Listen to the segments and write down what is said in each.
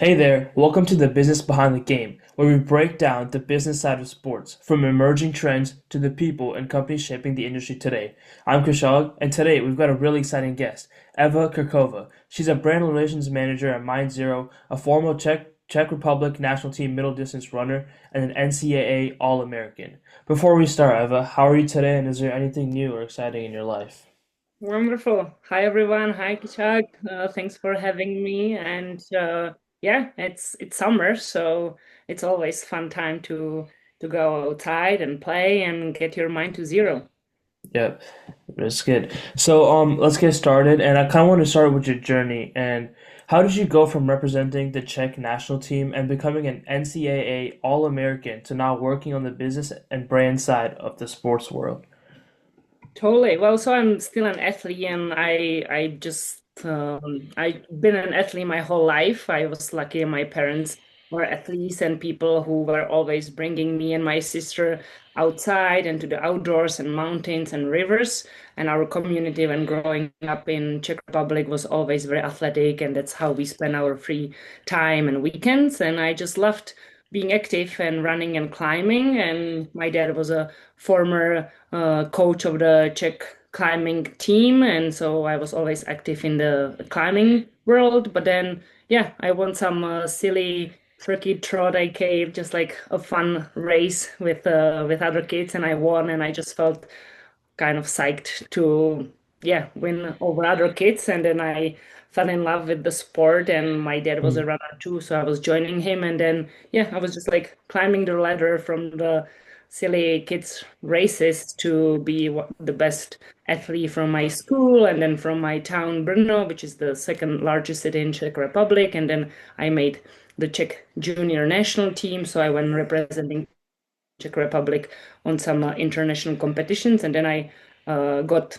Hey there, welcome to the Business Behind the Game, where we break down the business side of sports, from emerging trends to the people and companies shaping the industry today. I'm Krchová, and today we've got a really exciting guest, Eva Krchová. She's a brand relations manager at Mindzero, a former Czech Republic national team middle distance runner, and an NCAA All-American. Before we start, Eva, how are you today, and is there anything new or exciting in your life? Wonderful. Hi everyone. Hi Kishag. Thanks for having me. And yeah, it's summer, so it's always fun time to go outside and play and get your mind to zero. Yep, that's good. So, let's get started. And I kind of want to start with your journey. And how did you go from representing the Czech national team and becoming an NCAA All-American to now working on the business and brand side of the sports world? Totally. Well, so I'm still an athlete, and I just I've been an athlete my whole life. I was lucky my parents were athletes and people who were always bringing me and my sister outside and to the outdoors and mountains and rivers. And our community when growing up in Czech Republic was always very athletic, and that's how we spend our free time and weekends. And I just loved being active and running and climbing. And my dad was a former coach of the Czech climbing team, and so I was always active in the climbing world. But then, yeah, I won some silly turkey trot I gave, just like a fun race with other kids, and I won, and I just felt kind of psyched to yeah win over other kids, and then I fell in love with the sport, and my dad was a Mm. runner too, so I was joining him, and then yeah I was just like climbing the ladder from the silly kids races to be the best athlete from my school and then from my town Brno, which is the second largest city in Czech Republic, and then I made the Czech junior national team, so I went representing Czech Republic on some international competitions, and then I got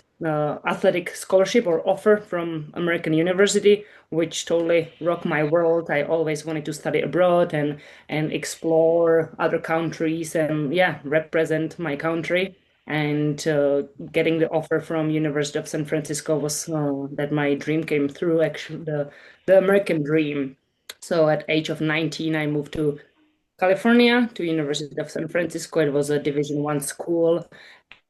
athletic scholarship or offer from American University, which totally rocked my world. I always wanted to study abroad and explore other countries and yeah, represent my country. And getting the offer from University of San Francisco was that my dream came through. Actually, the American dream. So at age of 19, I moved to California to University of San Francisco. It was a Division I school,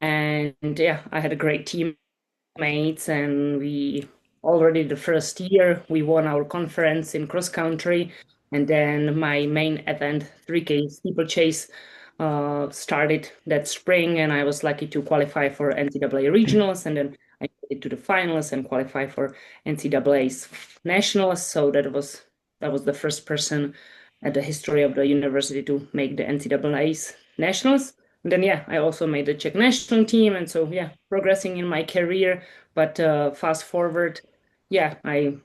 and yeah, I had a great teammates, and we already the first year we won our conference in cross country, and then my main event, 3K steeplechase, started that spring, and I was lucky to qualify for NCAA regionals, and then I made it to the finals and qualify for NCAA's nationals. So that was the first person at the history of the university to make the NCAA's nationals. And then yeah, I also made the Czech national team, and so yeah, progressing in my career. But fast forward, yeah, I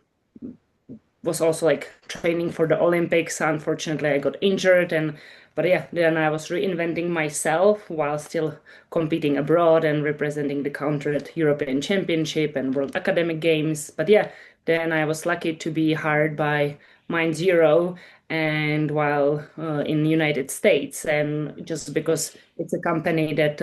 was also like training for the Olympics. Unfortunately, I got injured, and but yeah, then I was reinventing myself while still competing abroad and representing the country at European Championship and World Academic Games. But yeah, then I was lucky to be hired by Mindzero and while in the United States, and just because it's a company that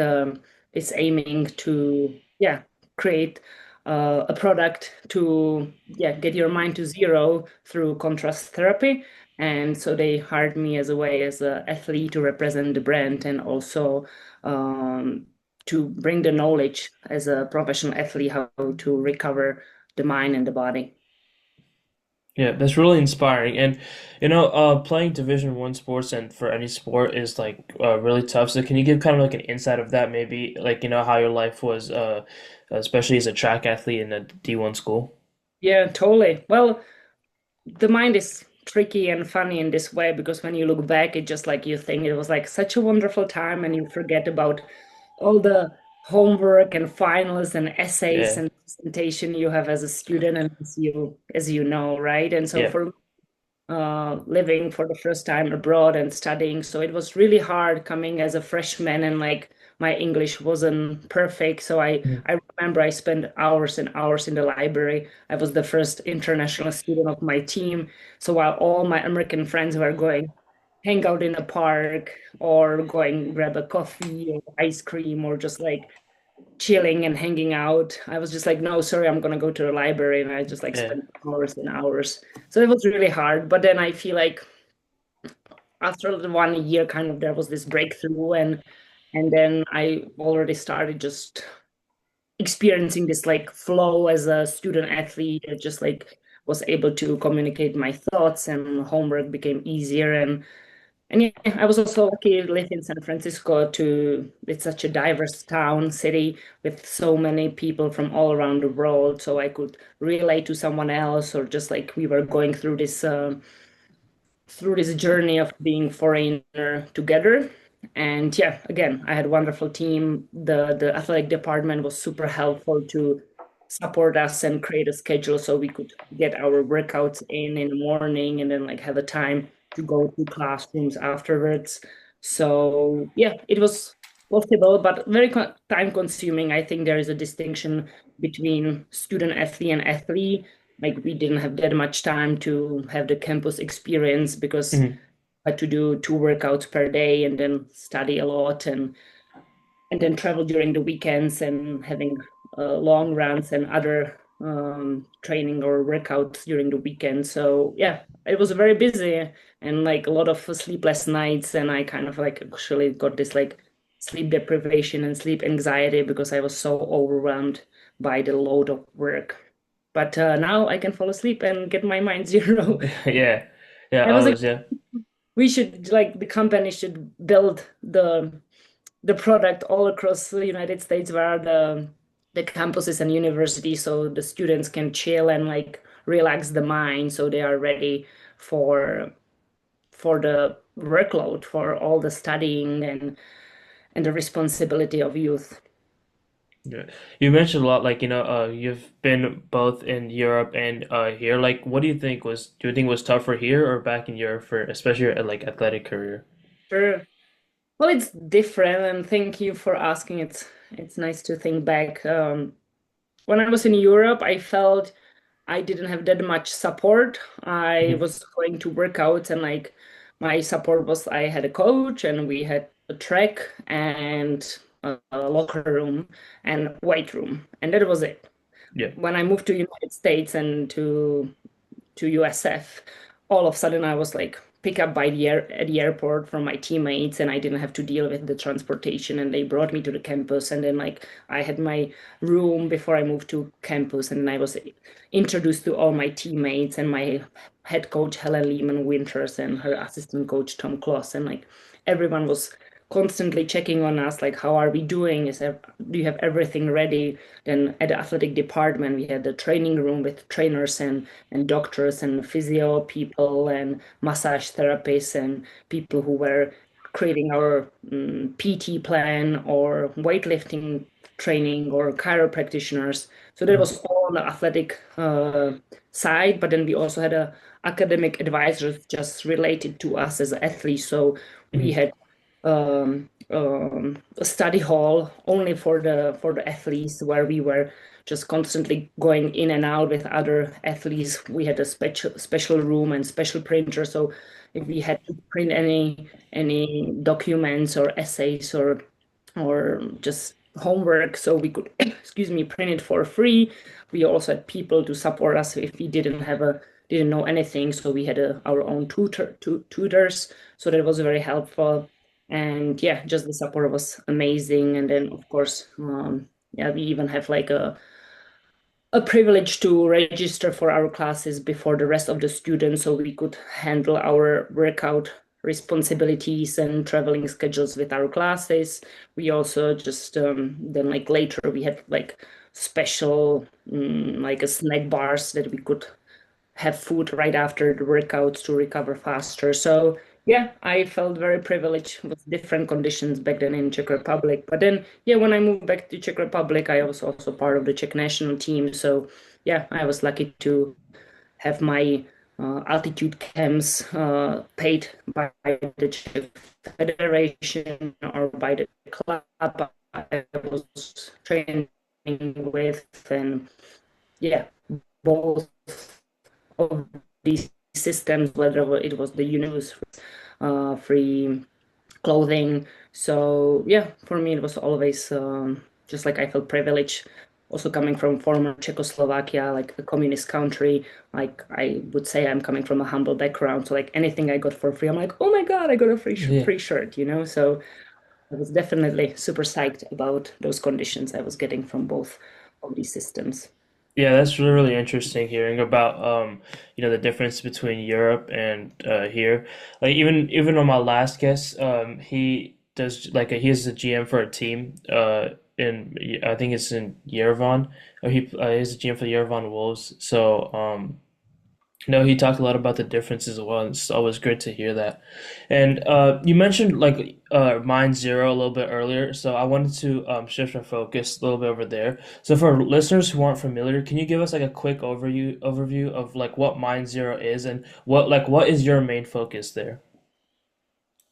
is aiming to yeah create a product to yeah get your mind to zero through contrast therapy. And so they hired me as a way as an athlete to represent the brand and also um, to bring the knowledge as a professional athlete how to recover the mind and the body. Yeah, that's really inspiring. And playing Division 1 sports and for any sport is like really tough. So can you give kind of like an insight of that, maybe like how your life was, especially as a track athlete in a D1 school? Yeah, totally. Well, the mind is tricky and funny in this way because when you look back, it just like you think it was like such a wonderful time and you forget about all the homework and finals and essays Yeah, and presentation you have as a student and as you know, right? And so yeah. for living for the first time abroad and studying. So it was really hard coming as a freshman and like my English wasn't perfect. So I Mm. I remember I spent hours and hours in the library. I was the first international student of my team. So while all my American friends were going hang out in a park or going grab a coffee or ice cream or just like chilling and hanging out. I was just like, no, sorry, I'm gonna go to the library, and I just like Yeah. spent hours and hours. So it was really hard. But then I feel like after the 1 year, kind of there was this breakthrough, and then I already started just experiencing this like flow as a student athlete. I just like was able to communicate my thoughts, and homework became easier. And yeah, I was also lucky to live in San Francisco. To It's such a diverse town, city with so many people from all around the world. So I could relate to someone else, or just like we were going through this journey of being foreigner together. And yeah, again, I had a wonderful team. The athletic department was super helpful to support us and create a schedule so we could get our workouts in the morning, and then like have a time to go to classrooms afterwards. So yeah, it was possible, but very time consuming. I think there is a distinction between student athlete and athlete. Like we didn't have that much time to have the campus experience because Mhm. I had to do 2 workouts per day and then study a lot, and then travel during the weekends and having long runs and other training or workouts during the weekend. So yeah, it was very busy and like a lot of sleepless nights, and I kind of like actually got this like sleep deprivation and sleep anxiety because I was so overwhelmed by the load of work. But now I can fall asleep and get my mind zero. Yeah. Yeah, I was like, always, yeah. we should like the company should build the product all across the United States where are the campuses and universities, so the students can chill and like relax the mind, so they are ready for for the workload, for all the studying and the responsibility of youth. Yeah. You mentioned a lot, like, you've been both in Europe and here. Like, what do you think was tougher here or back in Europe for especially your like athletic career? Sure. Well, it's different, and thank you for asking. It's nice to think back. When I was in Europe, I felt I didn't have that much support. I Mhm. was going to workouts, and like my support was I had a coach, and we had a track and a locker room and weight room, and that was it. Yeah. When I moved to United States and to USF, all of a sudden I was like picked up by the air at the airport from my teammates, and I didn't have to deal with the transportation, and they brought me to the campus, and then like I had my room before I moved to campus, and I was introduced to all my teammates and my head coach Helen Lehman Winters and her assistant coach Tom Kloss, and like everyone was constantly checking on us, like how are we doing, do you have everything ready? Then at the athletic department we had the training room with trainers and doctors and physio people and massage therapists and people who were creating our PT plan or weightlifting training or chiro practitioners. So that Mhm. was all on the athletic side, but then we also had a academic advisors just related to us as athletes. So we Mhm. had a study hall only for the athletes, where we were just constantly going in and out with other athletes. We had a special room and special printer, so if we had to print any documents or essays or just homework, so we could excuse me, print it for free. We also had people to support us if we didn't know anything, so we had our own tutors, so that was very helpful. And yeah, just the support was amazing. And then of course, yeah, we even have like a privilege to register for our classes before the rest of the students, so we could handle our workout responsibilities and traveling schedules with our classes. We also just then like later we had like special like a snack bars that we could have food right after the workouts to recover faster. So yeah, I felt very privileged with different conditions back then in Czech Republic. But then yeah, when I moved back to Czech Republic, I was also part of the Czech national team. So yeah, I was lucky to have my altitude camps paid by the Czech Federation or by the club I was training with, and yeah, both of these systems, whether it was the UNIS, free clothing. So yeah, for me it was always just like I feel privileged also coming from former Czechoslovakia, like a communist country. Like I would say I'm coming from a humble background. So like anything I got for free, I'm like, oh my God, I got a Yeah. free shirt, you know? So I was definitely super psyched about those conditions I was getting from both of these systems. Yeah, that's really, really interesting hearing about the difference between Europe and here. Like even on my last guest, he does like he's a GM for a team in I think it's in Yerevan. Or he's a GM for the Yerevan Wolves. So no, he talked a lot about the differences as well, and it's always great to hear that. And you mentioned like Mind Zero a little bit earlier, so I wanted to shift our focus a little bit over there. So for listeners who aren't familiar, can you give us like a quick overview of like what Mind Zero is and what is your main focus there?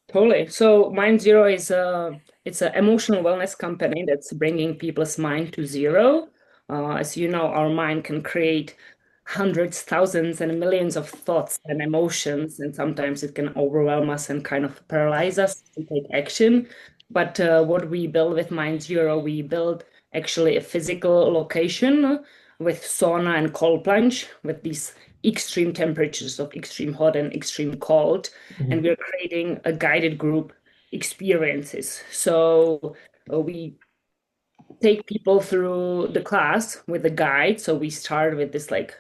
Totally. So Mindzero is it's an emotional wellness company that's bringing people's mind to zero. As you know, our mind can create hundreds, thousands, and millions of thoughts and emotions, and sometimes it can overwhelm us and kind of paralyze us to take action. But what we build with Mindzero, we build actually a physical location with sauna and cold plunge with these extreme temperatures of extreme hot and extreme cold, and Hmm. we're creating a guided group experiences. So we take people through the class with a guide. So we start with this like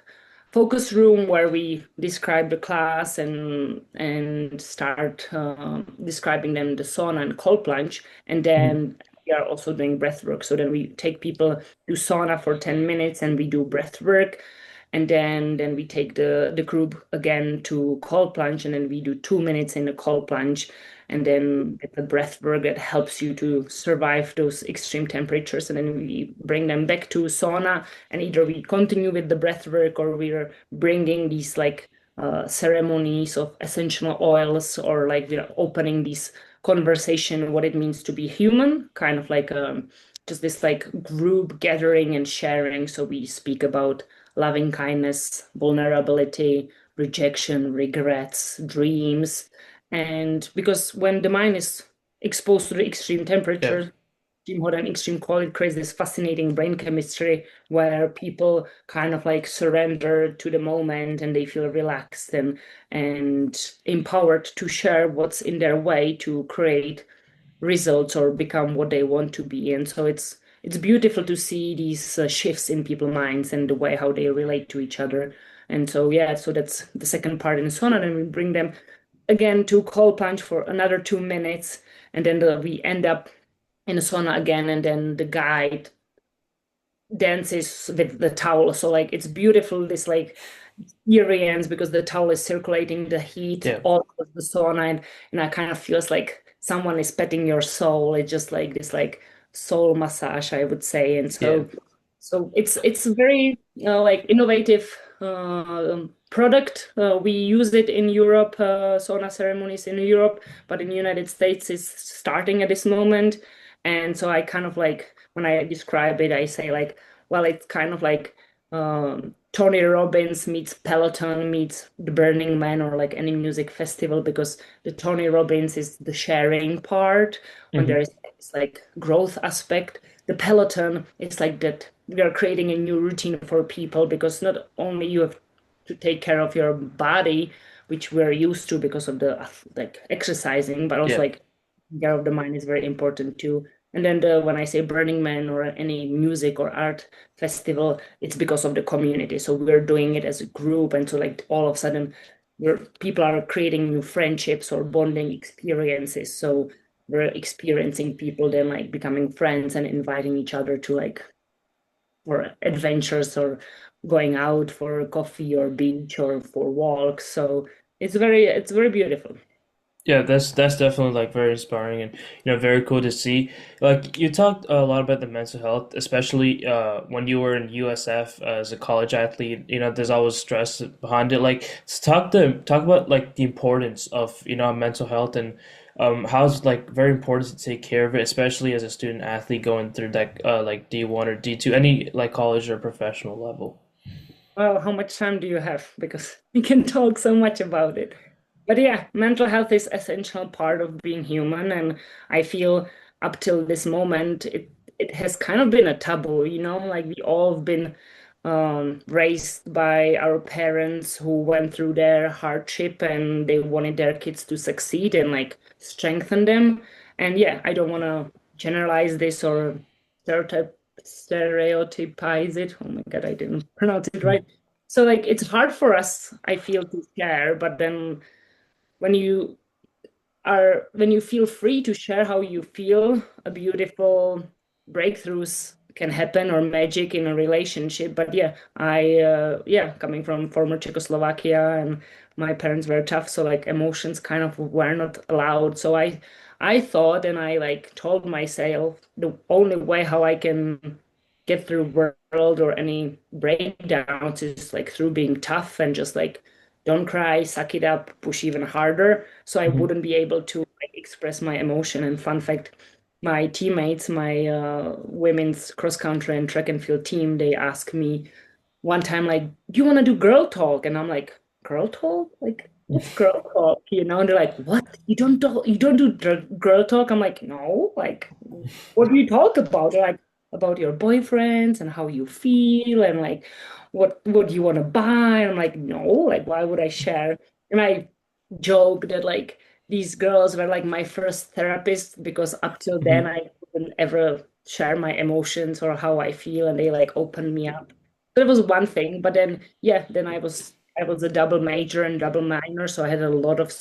focus room where we describe the class and start describing them the sauna and cold plunge, and Hmm. then we are also doing breath work. So then we take people to sauna for 10 minutes and we do breath work, and then we take the group again to cold plunge, and then we do 2 minutes in the cold plunge, and then get the breath work that helps you to survive those extreme temperatures, and then we bring them back to sauna, and either we continue with the breath work or we're bringing these like ceremonies of essential oils, or like we're opening this conversation what it means to be human, kind of like just this like group gathering and sharing. So we speak about loving kindness, vulnerability, rejection, regrets, dreams. And because when the mind is exposed to the extreme Yeah. temperature, extreme hot and extreme cold, it creates this fascinating brain chemistry where people kind of like surrender to the moment and they feel relaxed and empowered to share what's in their way to create results or become what they want to be. And so it's beautiful to see these shifts in people's minds and the way how they relate to each other. And so yeah, so that's the second part in sauna. And we bring them again to cold plunge for another 2 minutes, and then we end up in a sauna again, and then the guide dances with the towel. So like it's beautiful, this like experience, because the towel is circulating the heat Yeah. all of the sauna, and it kind of feels like someone is petting your soul. It's just like this like soul massage, I would say. And Yeah. so it's a very like innovative product. We use it in Europe, sauna ceremonies in Europe, but in the United States it's starting at this moment. And so I kind of like when I describe it, I say like, well, it's kind of like Tony Robbins meets Peloton meets the Burning Man, or like any music festival, because the Tony Robbins is the sharing part when there Hmm. is this like growth aspect. The Peloton is like that we are creating a new routine for people, because not only you have to take care of your body, which we're used to because of the like exercising, but also Yeah. like care of the mind is very important too. And then when I say Burning Man or any music or art festival, it's because of the community. So we're doing it as a group, and so like all of a sudden, people are creating new friendships or bonding experiences. So we're experiencing people then like becoming friends and inviting each other to like for adventures or going out for coffee or beach or for walks. So it's very beautiful. Yeah, that's definitely like very inspiring and very cool to see. Like you talked a lot about the mental health, especially when you were in USF as a college athlete. There's always stress behind it. Like talk about like the importance of mental health and how it's like very important to take care of it, especially as a student athlete going through that like D1 or D2, any like college or professional level. Well, how much time do you have? Because we can talk so much about it. But yeah, mental health is essential part of being human, and I feel up till this moment it has kind of been a taboo, like we all have been raised by our parents who went through their hardship and they wanted their kids to succeed and like strengthen them. And yeah, I don't want to generalize this or stereotypize it. Oh my God, I didn't pronounce it right. So like it's hard for us, I feel, to share, but then when you when you feel free to share how you feel, a beautiful breakthroughs can happen or magic in a relationship. But yeah, yeah, coming from former Czechoslovakia and my parents were tough, so like emotions kind of were not allowed. So I thought and I like told myself the only way how I can get through world or any breakdowns is like through being tough and just like don't cry, suck it up, push even harder. So I Mhm. wouldn't be able to like, express my emotion. And fun fact, my teammates, my women's cross country and track and field team, they asked me one time, like, do you want to do girl talk? And I'm like, girl talk? Like, what's girl talk? And they're like, what? You don't do girl talk? I'm like, no, like, what do you talk about? They're like, about your boyfriends and how you feel and like what do you want to buy? I'm like, no, like why would I share? And I joke that like these girls were like my first therapist because up till then Mhm. I couldn't ever share my emotions or how I feel and they like opened me up. That was one thing, but then yeah, then I was a double major and double minor, so I had a lot of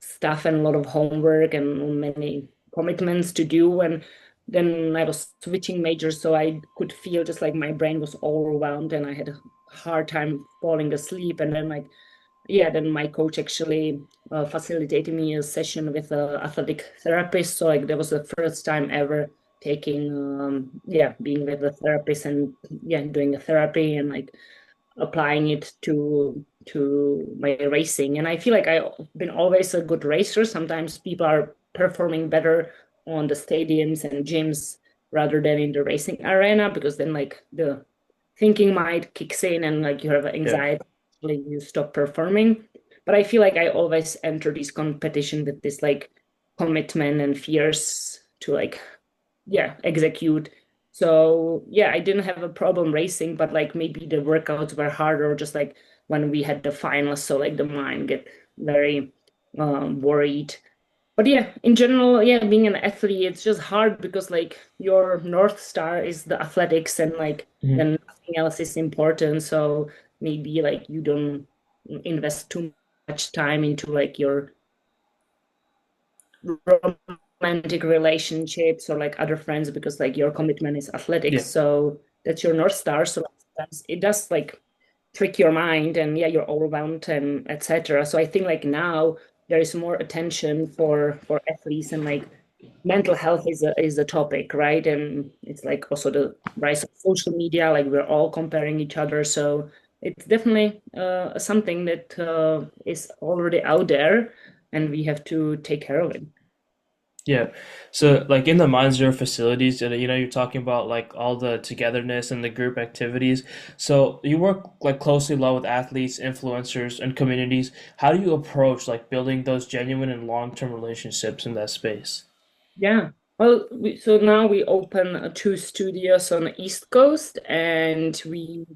stuff and a lot of homework and many commitments to do and then I was switching majors, so I could feel just like my brain was overwhelmed and I had a hard time falling asleep. And then like yeah, then my coach actually facilitated me a session with a athletic therapist. So like that was the first time ever taking yeah, being with a therapist and yeah, doing a therapy and like applying it to my racing. And I feel like I've been always a good racer. Sometimes people are performing better on the stadiums and gyms rather than in the racing arena because then like the thinking mind kicks in and like you have Yeah. anxiety, like you stop performing. But I feel like I always enter this competition with this like commitment and fears to like yeah, execute. So yeah, I didn't have a problem racing, but like maybe the workouts were harder, just like when we had the finals. So like the mind get very worried. But yeah, in general, yeah, being an athlete, it's just hard because like your North Star is the athletics and like Mhm. then nothing else is important. So maybe like you don't invest too much time into like your romantic relationships or like other friends because like your commitment is athletics. Yeah. So that's your North Star. So like, sometimes it does like trick your mind and yeah, you're overwhelmed and etc. So I think like now there is more attention for athletes and like mental health is a topic, right? And it's like also the rise of social media, like we're all comparing each other. So it's definitely something that is already out there and we have to take care of it. Yeah. So like in the Mindzero facilities, you're talking about like all the togetherness and the group activities. So you work like closely a lot with athletes, influencers, and communities. How do you approach like building those genuine and long-term relationships in that space? Yeah. Well, so now we open two studios on the East Coast, and we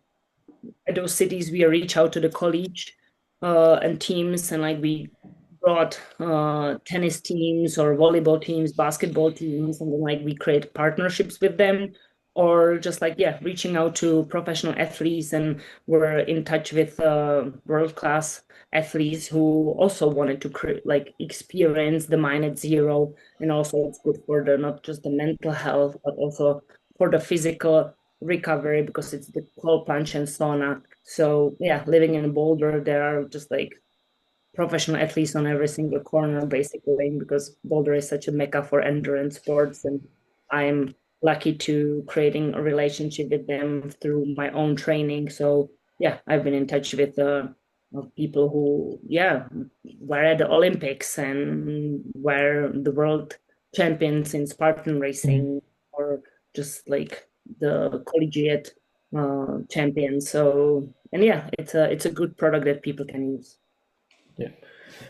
at those cities we reach out to the college and teams, and like we brought tennis teams or volleyball teams, basketball teams, and then like we create partnerships with them, or just like yeah, reaching out to professional athletes, and we're in touch with world class athletes who also wanted to create like experience the mine at zero, and also it's good for the not just the mental health but also for the physical recovery because it's the cold plunge and sauna. So yeah, living in Boulder, there are just like professional athletes on every single corner, basically, because Boulder is such a mecca for endurance sports, and I'm lucky to creating a relationship with them through my own training. So yeah, I've been in touch with people who yeah were at the Olympics and were the world champions in Spartan Mhm. racing, or just like the collegiate champions. So and yeah, it's a good product that people can use. Yeah.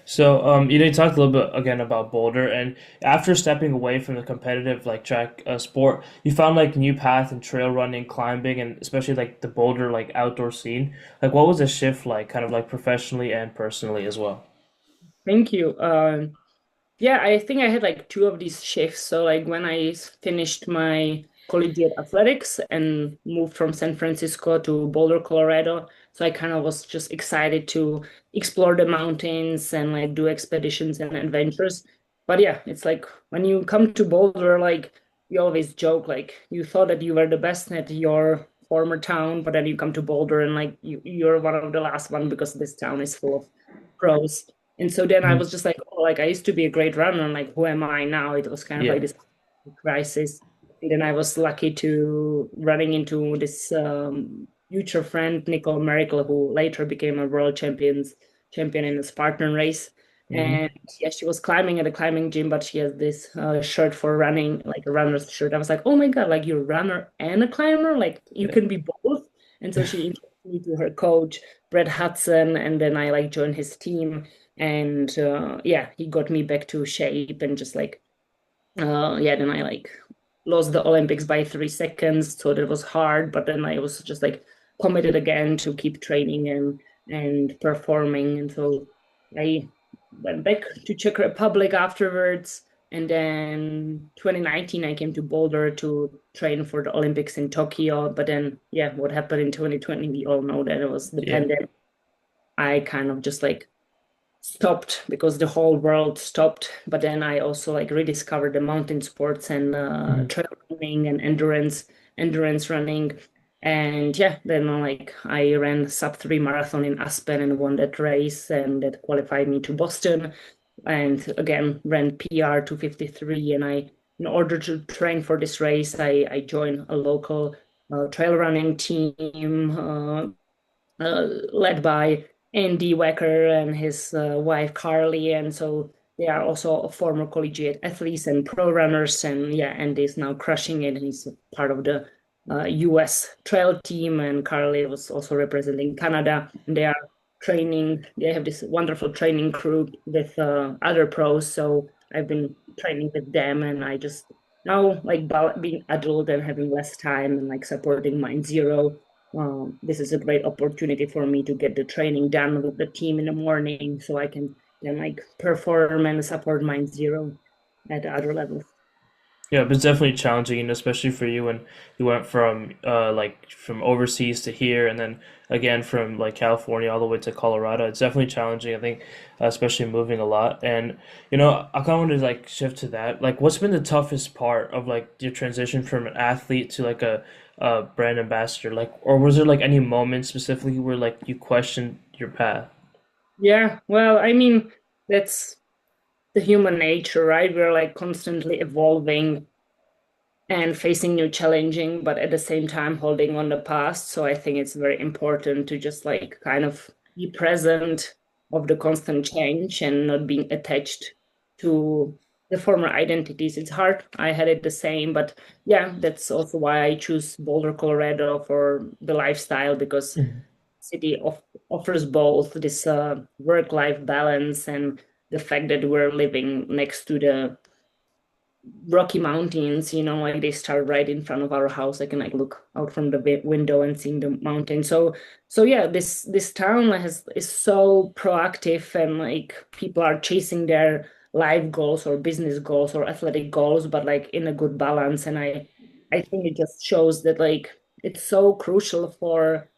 So, you talked a little bit again about Boulder, and after stepping away from the competitive like track sport, you found like new path in trail running, climbing, and especially like the Boulder like outdoor scene. Like, what was the shift like, kind of like professionally and personally as well? Thank you. Yeah, I think I had like two of these shifts. So like when finished my collegiate athletics and moved from San Francisco to Boulder, Colorado, so I kind of was just excited to explore the mountains and like do expeditions and adventures. But yeah, it's like when you come to Boulder, like you always joke like you thought that you were the best at your former town, but then you come to Boulder and like you're one of the last one because this town is full of pros. And so then I Mhm. was just like, oh, like I used to be a great runner, and like who am I now? It was kind of like Yeah. this crisis. And then I was lucky to running into this future friend, Nicole Miracle, who later became a champion in the Spartan race. And Hmm. yeah, she was climbing at a climbing gym, but she has this shirt for running, like a runner's shirt. I was like, oh my God, like you're a runner and a climber, like you Yeah. can be both. And so she introduced me to her coach, Brett Hudson, and then I like joined his team. And yeah, he got me back to shape and just like yeah, then I like lost the Olympics by 3 seconds, so that was hard. But then I was just like committed again to keep training and performing, and so I went back to Czech Republic afterwards. And then 2019, I came to Boulder to train for the Olympics in Tokyo. But then, yeah, what happened in 2020, we all know that it was the Yeah. pandemic. I kind of just like stopped because the whole world stopped. But then I also like rediscovered the mountain sports and Mhm. trail running and endurance running. And yeah, then like I ran sub 3 marathon in Aspen and won that race, and that qualified me to Boston. And again, ran PR 253. And in order to train for this race, I joined a local trail running team. Led by Andy Wecker and his wife Carly, and so they are also former collegiate athletes and pro runners. And yeah, Andy's now crushing it. He's part of the U.S. trail team, and Carly was also representing Canada. And they are training. They have this wonderful training crew with other pros. So I've been training with them, and I just now like being adult and having less time and like supporting Mindzero. This is a great opportunity for me to get the training done with the team in the morning so I can then like perform and support Mindzero at other levels. Yeah, but it's definitely challenging, and especially for you when you went from like from overseas to here, and then again from like California all the way to Colorado. It's definitely challenging, I think, especially moving a lot. And I kind of want to like shift to that. Like, what's been the toughest part of like your transition from an athlete to like a brand ambassador? Like, or was there like any moment specifically where like you questioned your path? Yeah, well, I mean, that's the human nature, right? We're like constantly evolving and facing new challenging, but at the same time holding on the past. So I think it's very important to just like kind of be present of the constant change and not being attached to the former identities. It's hard. I had it the same, but yeah, that's also why I choose Boulder, Colorado for the lifestyle because Mhm. city offers both this work-life balance and the fact that we're living next to the Rocky Mountains, like they start right in front of our house. I can like look out from the window and seeing the mountain. So yeah, this town is so proactive and like people are chasing their life goals or business goals or athletic goals, but like in a good balance. And I think it just shows that like it's so crucial for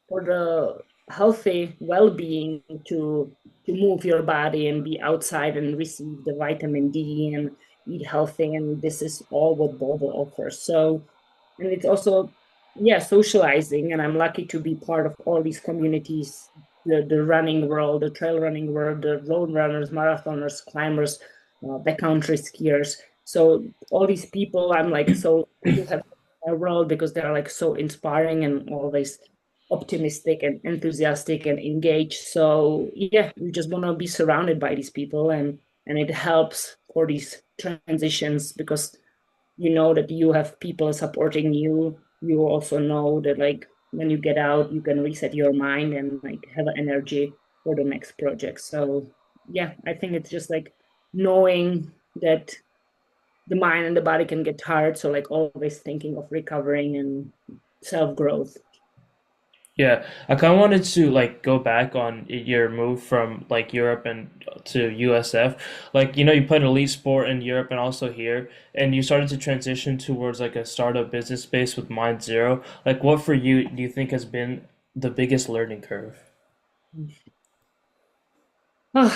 the healthy well-being to move your body and be outside and receive the vitamin D and eat healthy, and this is all what Boulder offers. So, and it's also, yeah, socializing, and I'm lucky to be part of all these communities, the running world, the trail running world, the road runners, marathoners, climbers, backcountry skiers. So all these people, I'm like so lucky to have in my world because they're like so inspiring and always optimistic and enthusiastic and engaged. So yeah, you just want to be surrounded by these people, and it helps for these transitions because you know that you have people supporting you. You also know that like when you get out, you can reset your mind and like have energy for the next project. So yeah, I think it's just like knowing that the mind and the body can get tired. So like always thinking of recovering and self-growth. Yeah, I kind of wanted to like go back on your move from like Europe and to USF. Like, you played elite sport in Europe and also here, and you started to transition towards like a startup business space with Mindzero. Like, what for you do you think has been the biggest learning curve? Oh,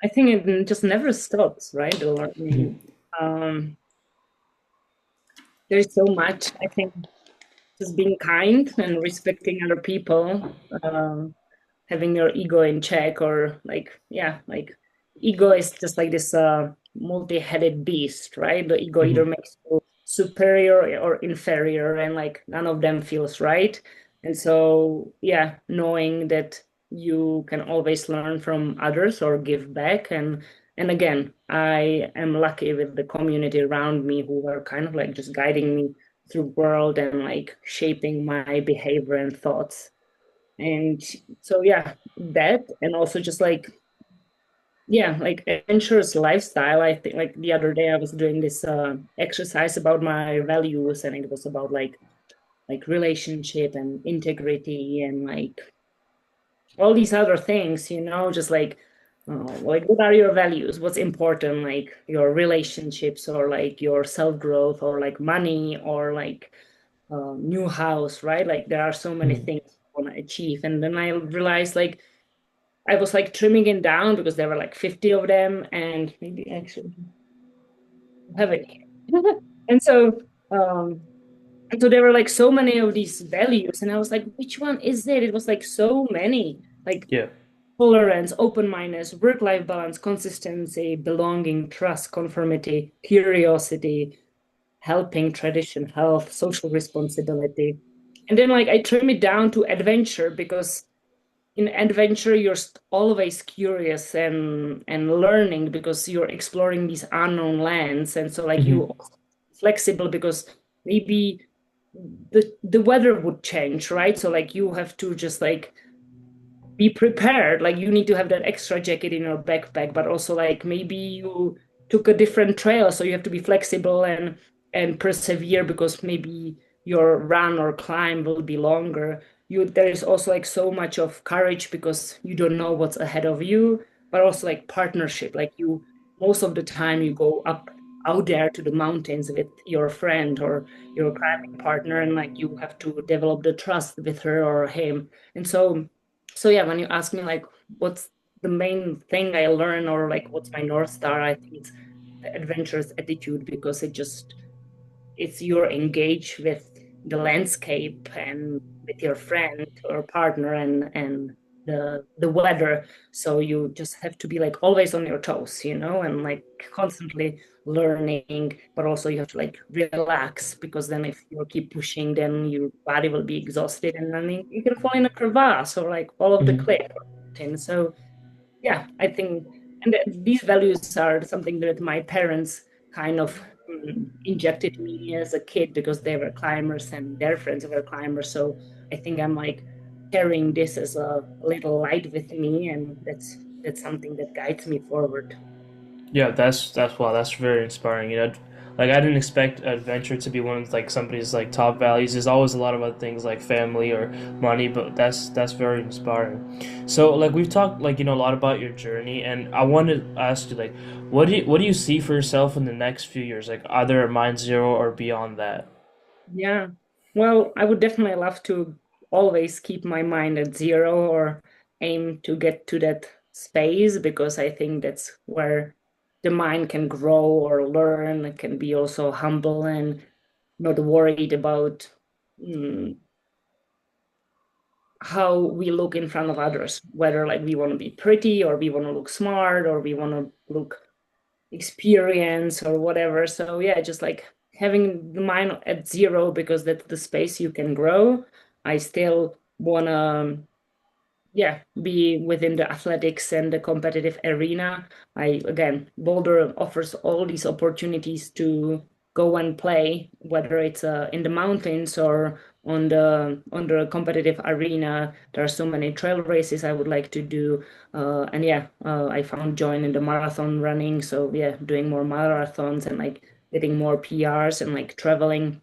I think it just never stops, right? The learning. Um, there's so much. I think just being kind and respecting other people, having your ego in check, or like, yeah, like ego is just like this multi-headed beast, right? The ego either Hmm. makes you superior or inferior, and like none of them feels right. And so, yeah, knowing that you can always learn from others or give back. And again, I am lucky with the community around me who are kind of like just guiding me through world and like shaping my behavior and thoughts. And so yeah, that, and also just like, yeah, like adventurous lifestyle. I think like the other day I was doing this exercise about my values, and it was about like relationship and integrity and like all these other things, just like what are your values? What's important, like your relationships or like your self-growth or like money or like new house, right? Like there are so many things I want to achieve. And then I realized like I was like trimming it down because there were like 50 of them, and maybe actually have it here. And so there were like so many of these values, and I was like, which one is it? It was like so many. Like Yeah. tolerance, open-mindedness, work-life balance, consistency, belonging, trust, conformity, curiosity, helping, tradition, health, social responsibility. And then like I trim it down to adventure, because in adventure you're always curious and learning because you're exploring these unknown lands. And so like you Hmm. flexible because maybe the weather would change, right? So like you have to just like be prepared. Like you need to have that extra jacket in your backpack, but also like maybe you took a different trail, so you have to be flexible and persevere because maybe your run or climb will be longer. There is also like so much of courage because you don't know what's ahead of you, but also like partnership. Like you most of the time you go up out there to the mountains with your friend or your climbing partner, and like you have to develop the trust with her or him. And so yeah, when you ask me like what's the main thing I learn or like what's my North Star, I think it's the adventurous attitude, because it's you're engaged with the landscape and with your friend or partner and the weather. So you just have to be like always on your toes, and like constantly learning, but also you have to like relax, because then if you keep pushing, then your body will be exhausted, and then you can fall in a crevasse or like fall off the Hmm. cliff. And so yeah, I think, and these values are something that my parents kind of injected me as a kid because they were climbers and their friends were climbers. So I think I'm like carrying this as a little light with me, and that's something that guides me forward. Yeah, that's wow, that's very inspiring. Like I didn't expect adventure to be one of like somebody's like top values. There's always a lot of other things like family or money, but that's very inspiring. So like we've talked like a lot about your journey, and I wanted to ask you like, what do you see for yourself in the next few years, like either at Mind Zero or beyond that? Yeah. Well, I would definitely love to always keep my mind at zero or aim to get to that space, because I think that's where the mind can grow or learn. It can be also humble and not worried about mm, how we look in front of others, whether like we want to be pretty or we want to look smart or we want to look experience or whatever. So yeah, just like having the mind at zero, because that's the space you can grow. I still wanna yeah be within the athletics and the competitive arena. I again Boulder offers all these opportunities to go and play, whether it's in the mountains or on the competitive arena. There are so many trail races I would like to do, and yeah, I found joy in the marathon running. So yeah, doing more marathons and like getting more PRs and like traveling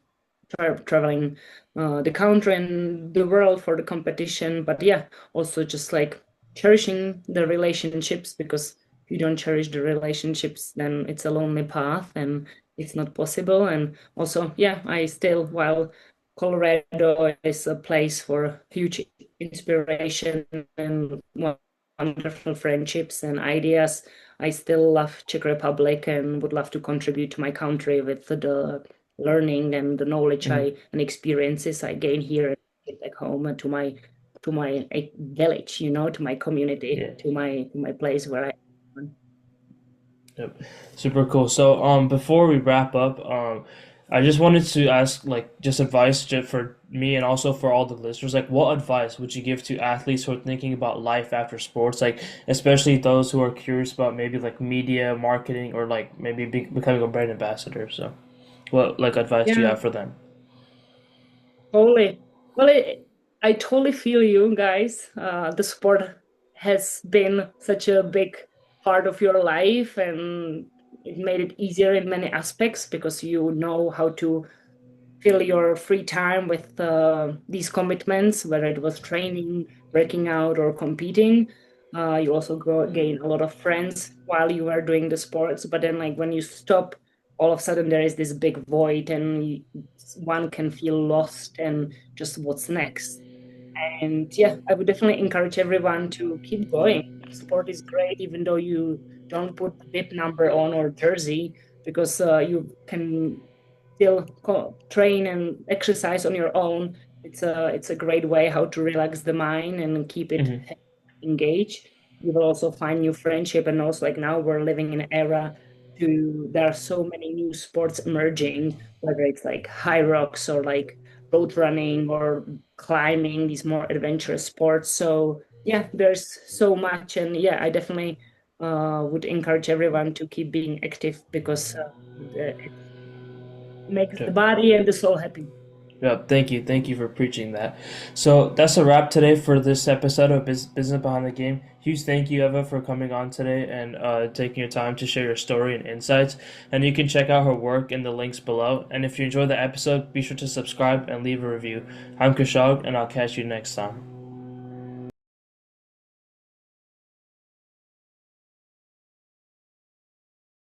the country and the world for the competition. But yeah, also just like cherishing the relationships, because if you don't cherish the relationships, then it's a lonely path and it's not possible. And also, yeah, I still, while Colorado is a place for huge inspiration and wonderful friendships and ideas, I still love Czech Republic and would love to contribute to my country with the learning and the knowledge Mhm. and experiences I gain here back home and to my village, to my community, Yeah. to my place where I am. Yep. Super cool. So, before we wrap up, I just wanted to ask, like, just advice just for me and also for all the listeners. Like, what advice would you give to athletes who are thinking about life after sports? Like, especially those who are curious about maybe like media, marketing, or like maybe becoming a brand ambassador. So, what like advice do you Yeah, have for them? totally. Well, I totally feel you guys. The sport has been such a big part of your life, and it made it easier in many aspects because you know how to fill your free time with these commitments, whether it was training, working out, or competing. You also gain a lot of friends while you are doing the sports. But then, like when you stop, all of a sudden there is this big void, and one can feel lost and just what's next. And yeah, I would definitely encourage everyone to keep going. Sport is great, even though you don't put the bib number on or jersey, because you can still train and exercise on your own. It's a great way how to relax the mind and keep it Hmm. engaged. You will also find new friendship, and also like now we're living in an era there are so many new sports emerging, whether it's like high rocks or like road running or climbing, these more adventurous sports. So yeah, there's so much, and yeah, I definitely would encourage everyone to keep being active because it makes the body and the soul happy. Yeah, thank you for preaching that. So that's a wrap today for this episode of Business Behind the Game. Huge thank you, Eva, for coming on today and taking your time to share your story and insights. And you can check out her work in the links below. And if you enjoyed the episode, be sure to subscribe and leave a review. I'm Kishag, and I'll catch you next time.